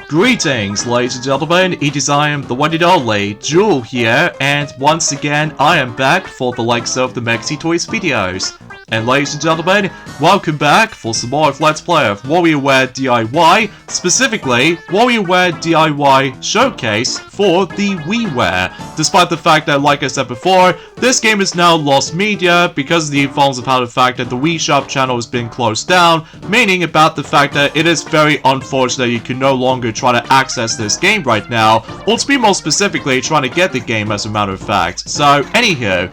Greetings, ladies and gentlemen, it is I am the one and only Jewel here, and once again I am back for the likes of the Maxi Toys videos. And ladies and gentlemen, welcome back for some more of Let's Play of WarioWare D.I.Y, specifically WarioWare D.I.Y Showcase for the WiiWare. Despite the fact that, like I said before, this game is now lost media because of the informs about the fact that the Wii Shop channel has been closed down, meaning about the fact that it is very unfortunate you can no longer try to access this game right now, or to be more specifically, trying to get the game as a matter of fact. So, anywho,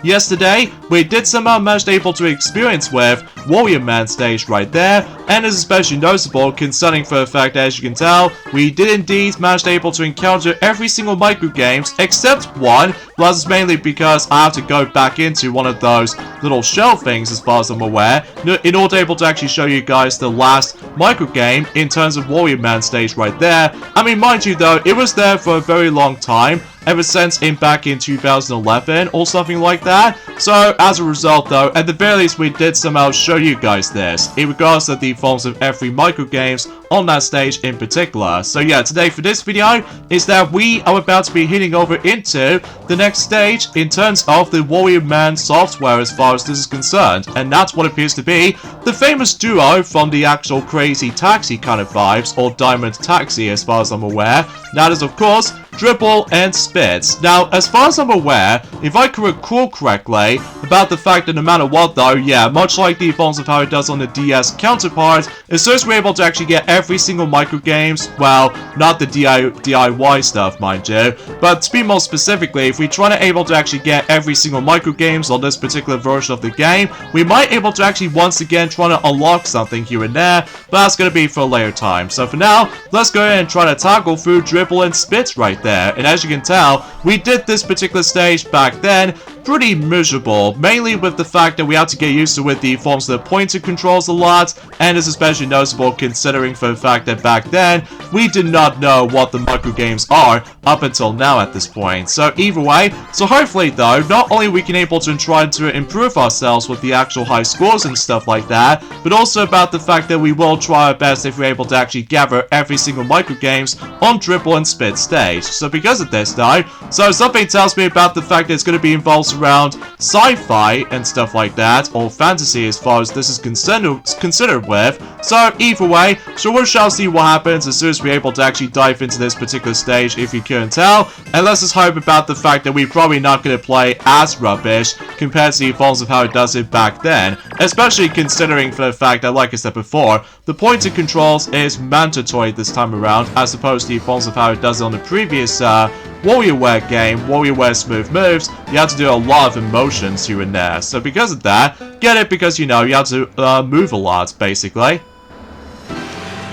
yesterday, we did somehow manage able to experience with WarioMan stage right there, and is especially noticeable concerning for the fact that, as you can tell, we did indeed manage able to encounter every single micro games except one, but that's mainly because I have to go back into one of those little shell things as far as I'm aware, in order able to actually show you guys the last micro game in terms of WarioMan stage right there. I mean, mind you though, it was there for a very long time, ever since back in 2011 or something like that. So as a result though, at the very least we did somehow show you guys this, in regards to the forms of every micro games on that stage in particular. So yeah, today for this video is that we are about to be heading over into the next stage in terms of the WarioMan software as far as this is concerned, and that's what appears to be the famous duo from the actual Crazy Taxi kind of vibes, or Diamond Taxi as far as I'm aware. That is of course Dribble and Spitz. Now, as far as I'm aware, if I can recall correctly, about the fact that no matter what though, yeah, much like the forms of how it does on the DS counterpart, as soon as we're able to actually get every single micro games, well, not the D.I.Y stuff, mind you, but to be more specifically, if we try to able to actually get every single micro games on this particular version of the game, we might able to actually once again try to unlock something here and there, but that's gonna be for a later time. So for now, let's go ahead and try to tackle through Dribble and Spitz right there. And as you can tell, we did this particular stage back then pretty miserable, mainly with the fact that we had to get used to with the forms of the pointer controls a lot, and it's especially noticeable considering for the fact that back then we did not know what the micro games are up until now at this point. So either way, so hopefully though, not only we can able to try to improve ourselves with the actual high scores and stuff like that, but also about the fact that we will try our best if we're able to actually gather every single micro games on Dribble and Spitz stage. So because of this though, so something tells me about the fact that it's going to be involved around sci-fi and stuff like that, or fantasy as far as this is considered with. So either way, so we shall see what happens as soon as we're able to actually dive into this particular stage, if you couldn't tell. And let's just hope about the fact that we're probably not going to play as rubbish compared to the forms of how it does it back then, especially considering for the fact that, like I said before, the pointer controls is mandatory this time around, as opposed to the forms of how it does it on the previous WarioWare game, WarioWare Smooth Moves. You have to do a lot of emotions here and there. So because of that, get it, because you know, you have to move a lot, basically.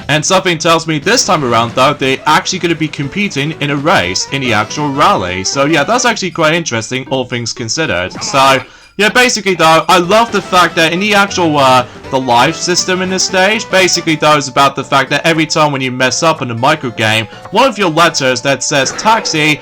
And something tells me this time around though, they're actually going to be competing in a race in the actual rally. So yeah, that's actually quite interesting, all things considered. So yeah, basically though, I love the fact that in the actual, the life system in this stage, basically though, is about the fact that every time when you mess up in a micro game, one of your letters that says taxi,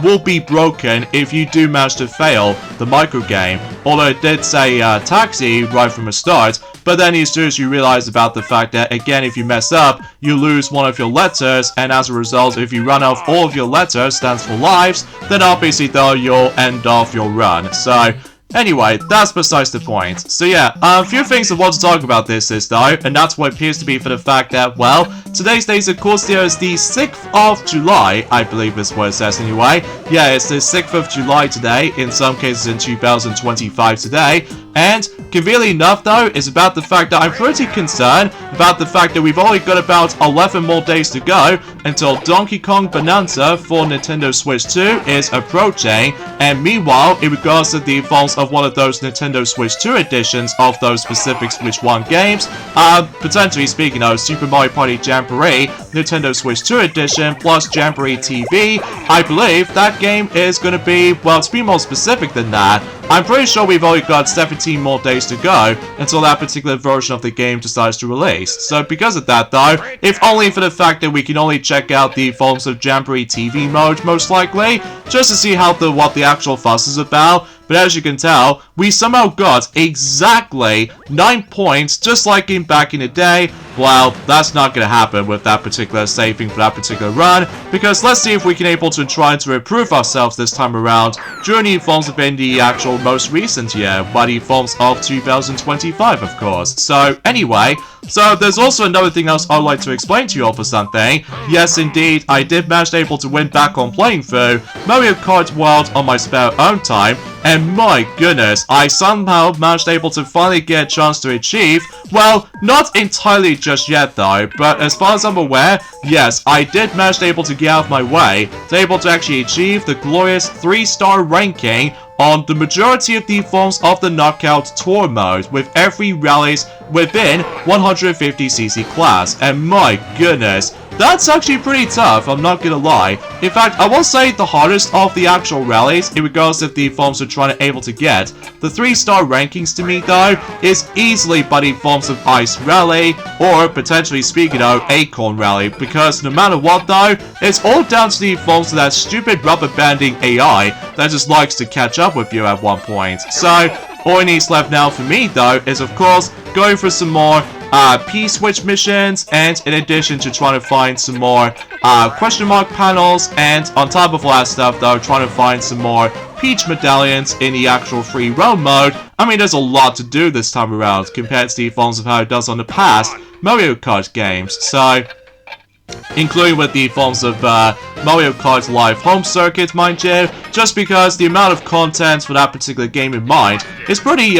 will be broken if you do manage to fail the micro game. Although it did say, taxi right from the start, but then as soon as you realize about the fact that, again, if you mess up, you lose one of your letters, and as a result, if you run off all of your letters, stands for lives, then obviously though, you'll end off your run. So anyway, that's besides the point. So yeah, a few things I want to talk about this is though, and that's what appears to be for the fact that, well, today's date of course there is the 6th of July, I believe is what it says anyway. Yeah, it's the 6th of July today, in some cases in 2025 today. And conveniently enough though, is about the fact that I'm pretty concerned about the fact that we've only got about 11 more days to go until Donkey Kong Bonanza for Nintendo Switch 2 is approaching, and meanwhile, in regards to the forms of one of those Nintendo Switch 2 editions of those specific Switch 1 games, potentially speaking of Super Mario Party Jamboree, Nintendo Switch 2 edition, plus Jamboree TV, I believe that game is going to be, well, to be more specific than that, I'm pretty sure we've only got 17 more days to go until that particular version of the game decides to release. So because of that though, if only for the fact that we can only check out the forms of Jamboree TV mode most likely, just to see how what the actual fuss is about. But as you can tell, we somehow got exactly 9 points, just like back in the day, well, that's not gonna happen with that particular saving for that particular run, because let's see if we can able to try to improve ourselves this time around during the forms within the actual most recent year, by the forms of 2025, of course. So, anyway, so there's also another thing else I'd like to explain to you all for something. Yes, indeed, I did manage able to win back on playing through Mario Kart World on my spare own time, and my goodness, I somehow managed able to finally get a chance to achieve, well, not entirely just yet though, but as far as I'm aware, yes, I did manage able to get out of my way to able to actually achieve the glorious 3-star ranking on the majority of the forms of the Knockout Tour mode, with every rallies within 150cc class, and my goodness, that's actually pretty tough, I'm not gonna lie. In fact, I will say the hardest of the actual rallies, in regards to the forms we're trying to able to get, the 3-star rankings to me though, is easily by the forms of Ice Rally, or potentially speaking of Acorn Rally, because no matter what though, it's all down to the forms of that stupid rubber banding AI that just likes to catch up with you at one point. So, all it needs left now for me though is of course going for some more P-switch missions, and in addition to trying to find some more question mark panels, and on top of all that stuff though, trying to find some more Peach medallions in the actual free roam mode. I mean, there's a lot to do this time around compared to the forms of how it does on the past Mario Kart games. So, including with the forms of Mario Kart Live Home Circuit, mind you, just because the amount of content for that particular game in mind is pretty,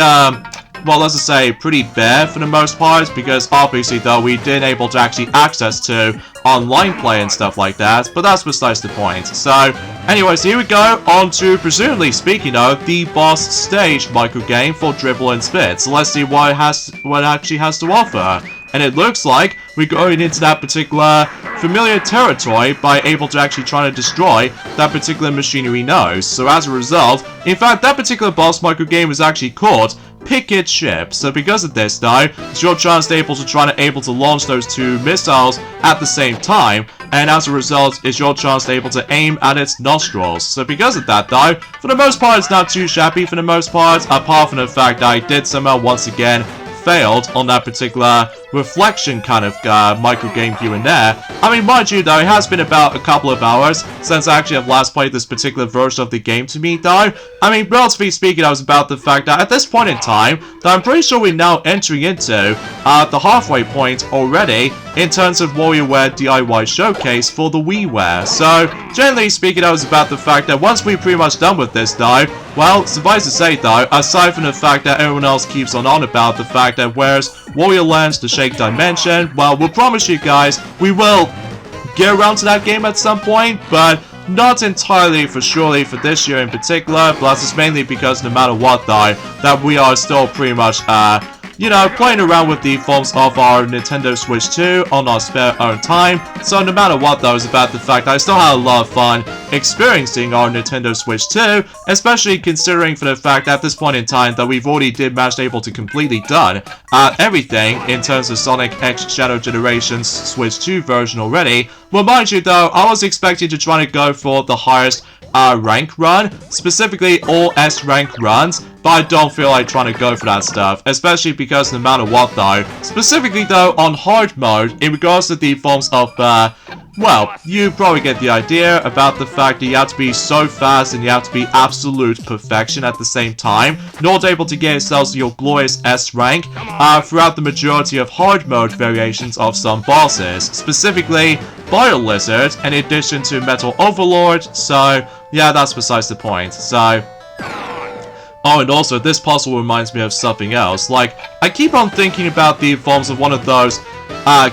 well, let's just say, pretty bare for the most part, because obviously, though, we didn't able to actually access to online play and stuff like that, but that's besides the point. So, anyways, here we go, on to, presumably speaking of, the boss stage microgame for Dribble and Spitz. So let's see what it actually has to offer. And it looks like we're going into that particular familiar territory by able to actually try to destroy that particular machinery nose. So as a result, in fact, that particular boss microgame is actually called Pick It Ship. So because of this though, it's your chance to able to launch those 2 missiles at the same time, and as a result, it's your chance to able to aim at its nostrils. So because of that though, for the most part, it's not too shabby for the most part, apart from the fact that I did somehow once again failed on that particular reflection kind of micro game here and there. I mean, mind you though, it has been about a couple of hours since I actually have last played this particular version of the game to me though. I mean, relatively speaking, I was about the fact that at this point in time, that I'm pretty sure we're now entering into the halfway point already in terms of WarioWare D.I.Y showcase for the WiiWare. So, generally speaking, I was about the fact that once we're pretty much done with this though, well, suffice to say though, aside from the fact that everyone else keeps on about the fact that where's Wario Lands the Shake Dimension, well, we'll promise you guys, we will get around to that game at some point, but not entirely for surely for this year in particular, but that's just mainly because no matter what though, that we are still pretty much, you know, playing around with the forms of our Nintendo Switch 2 on our spare own time. So no matter what though, it's about the fact that I still had a lot of fun experiencing our Nintendo Switch 2, especially considering for the fact at this point in time that we've already managed able to completely done everything in terms of Sonic X Shadow Generations Switch 2 version already. Well, mind you though, I was expecting to try to go for the highest rank run, specifically all S rank runs, but I don't feel like trying to go for that stuff, especially because no matter what though, specifically though on hard mode, in regards to the forms of, well, you probably get the idea about the fact that you have to be so fast and you have to be absolute perfection at the same time, in order to able to get yourselves your glorious S rank throughout the majority of hard mode variations of some bosses, specifically Bio Lizard, in addition to Metal Overlord. So yeah, that's besides the point. So, oh, and also this puzzle reminds me of something else. Like, I keep on thinking about the forms of one of those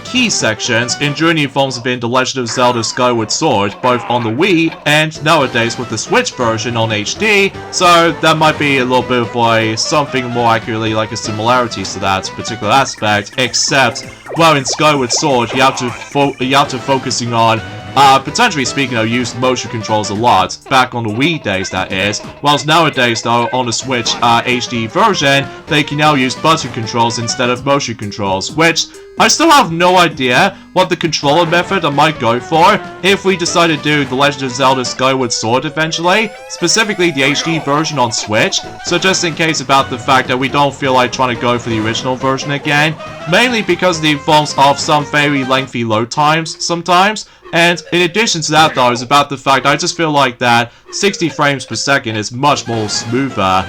key sections in Journey forms within The Legend of Zelda Skyward Sword, both on the Wii and nowadays with the Switch version on HD, so that might be a little bit of like something more accurately like a similarity to that particular aspect, except, well, in Skyward Sword, you have to focusing on potentially speaking, used motion controls a lot, back on the Wii days that is, whilst nowadays though, on the Switch HD version, they can now use button controls instead of motion controls, which I still have no idea what the controller method I might go for if we decide to do The Legend of Zelda Skyward Sword eventually, specifically the HD version on Switch, so just in case about the fact that we don't feel like trying to go for the original version again, mainly because it involves of some very lengthy load times sometimes. And in addition to that though, is about the fact I just feel like that 60 frames per second is much more smoother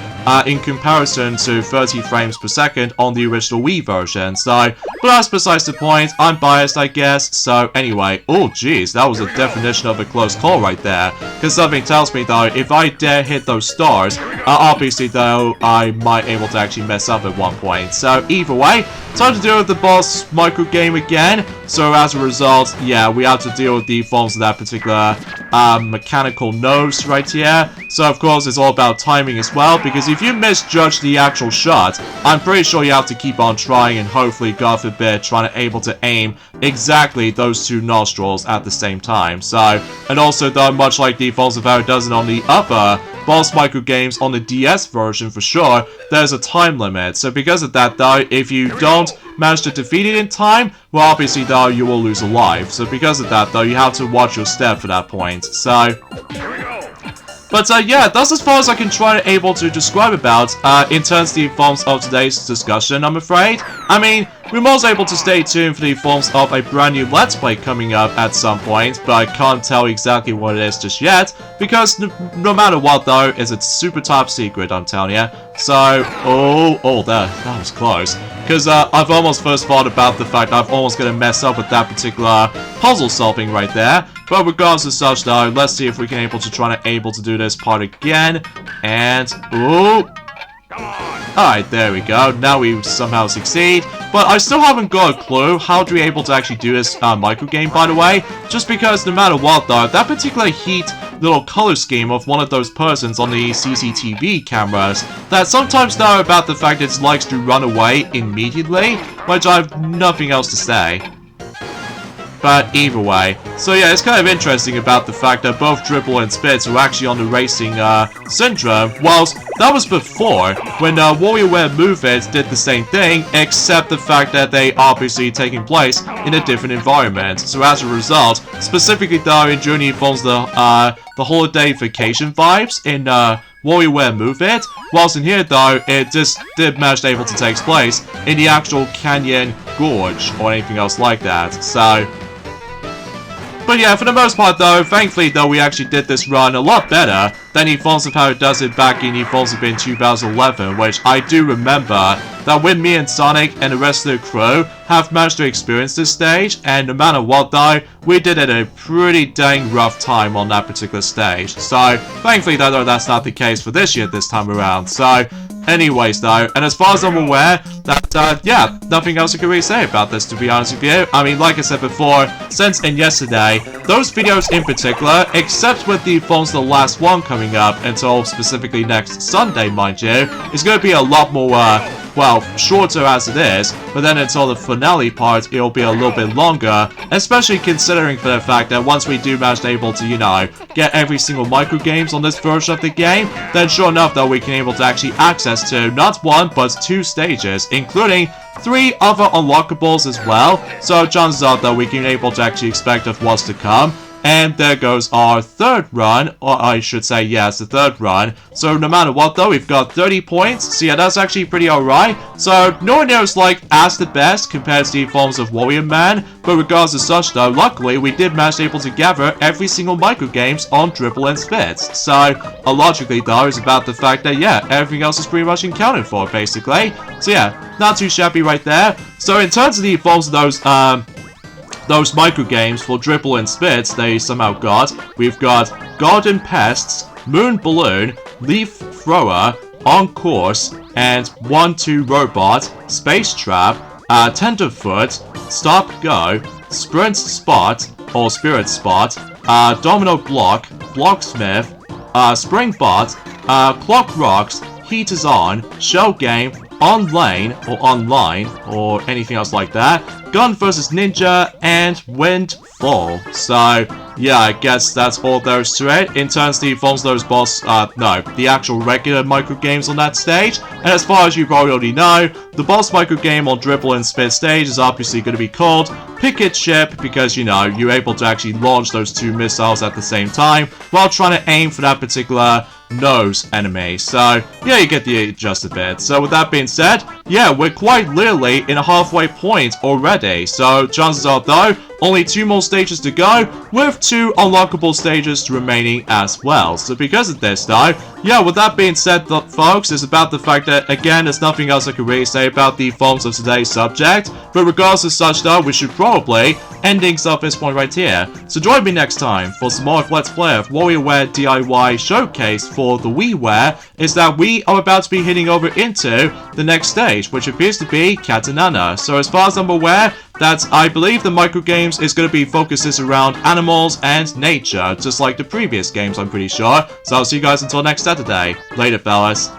in comparison to 30 frames per second on the original Wii version. So, but that's besides the point. I'm biased, I guess. So anyway, oh jeez, that was a definition of a close call right there. Because something tells me though, if I dare hit those stars, obviously though, I might able to actually mess up at one point. So either way, time to deal with the boss micro game again. So as a result, yeah, we have to deal with the forms of that particular mechanical nose right here. So of course it's all about timing as well, because if you misjudge the actual shot, I'm pretty sure you have to keep on trying and hopefully, God forbid, trying to able to aim exactly those two nostrils at the same time. So, and also though, much like the forms of how it does it on the upper boss micro games on the DS version for sure, there's a time limit. So because of that though, if you don't manage to defeat it in time, well obviously though you will lose a life. So because of that though, you have to watch your step for that point. So but yeah, that's as far as I can try to able to describe about in terms of the forms of today's discussion, I'm afraid. I mean, we're most able to stay tuned for the forms of a brand new Let's Play coming up at some point, but I can't tell exactly what it is just yet, because no matter what though, it's a super top secret, I'm telling you. So, that was close. Because I've almost first thought about the fact I've almost gonna mess up with that particular puzzle solving right there. But regardless of such though, let's see if we can able to do this part again. And, ooh. Alright, there we go. Now we somehow succeed. But I still haven't got a clue how to be able to actually do this micro game, by the way. Just because no matter what though, that particular heat little color scheme of one of those persons on the CCTV cameras, that sometimes though about the fact it likes to run away immediately, which I have nothing else to say. But either way, so yeah, it's kind of interesting about the fact that both Dribble and Spitz were actually on the racing syndrome, whilst that was before, when WarioWare Move It did the same thing, except the fact that they obviously taking place in a different environment. So as a result, specifically though in Journey involves the holiday vacation vibes in WarioWare Move It, whilst in here though, it just did manage to able to take place in the actual Canyon Gorge or anything else like that. So but yeah, for the most part though, thankfully though, we actually did this run a lot better than the forms of how it does it back in the forms of in 2011, which I do remember that when me and Sonic and the rest of the crew have managed to experience this stage, and no matter what though, we did it a pretty dang rough time on that particular stage. So thankfully though, that's not the case for this year this time around. So anyways though, and as far as I'm aware, that yeah, nothing else I can really say about this, to be honest with you. I mean, like I said before, since and yesterday, those videos in particular, except with the forms of the last one coming up until specifically next Sunday, mind you, is going to be a lot more well, shorter as it is, but then until the finale part, it'll be a little bit longer, especially considering for the fact that once we do manage to able to, you know, get every single micro games on this version of the game, then sure enough though, we can able to actually access to not one, but 2 stages, including 3 other unlockables as well, so chances are that we can able to actually expect of what's to come. And there goes our 3rd run, or I should say, yes, the 3rd run. So no matter what though, we've got 30 points, so yeah, that's actually pretty alright. So no one knows like as the best compared to the forms of Warrior Man, but regardless of such though, luckily we did manage to able to gather every single micro games on Dribble and Spitz. So logically though, is about the fact that yeah, everything else is pretty much accounted for basically. So yeah, not too shabby right there. So in terms of the forms of those micro games for Dribble and Spitz, they somehow got. We've got Garden Pests, Moon Balloon, Leaf Thrower, On Course, and 1-2 Robot, Space Trap, Tenderfoot, Stop Go, Sprint Spot, or Spirit Spot, Domino Block, Blocksmith, Spring Bot, Clock Rocks, Heat is On, Shell Game, On Lane, or Online, or anything else like that, Gun vs Ninja, and Windfall. So, yeah, I guess that's all there is to it. In terms of the those boss, the actual regular microgames on that stage. And as far as you probably already know, the boss microgame on Dribble and Spitz stage is obviously going to be called Pick Its Ship, because, you know, you're able to actually launch those two missiles at the same time while trying to aim for that particular nose enemy. So, yeah, you get the gist of it. So, with that being said, yeah, we're quite literally in a halfway point already. So, chances are, though, only 2 more stages to go, with 2 unlockable stages remaining as well. So, because of this, though, yeah, with that being said, folks, it's about the fact that, again, there's nothing else I can really say about the forms of today's subject. But regardless of such, though, we should probably end things off this point right here. So join me next time for some more of Let's Play of WarioWare D.I.Y. showcase for the WiiWare, is that we are about to be heading over into the next stage, which appears to be Cat and Nana. So as far as I'm aware, I believe the microgames is going to be focuses around animals and nature, just like the previous games, I'm pretty sure. So I'll see you guys until next Saturday. Later, fellas.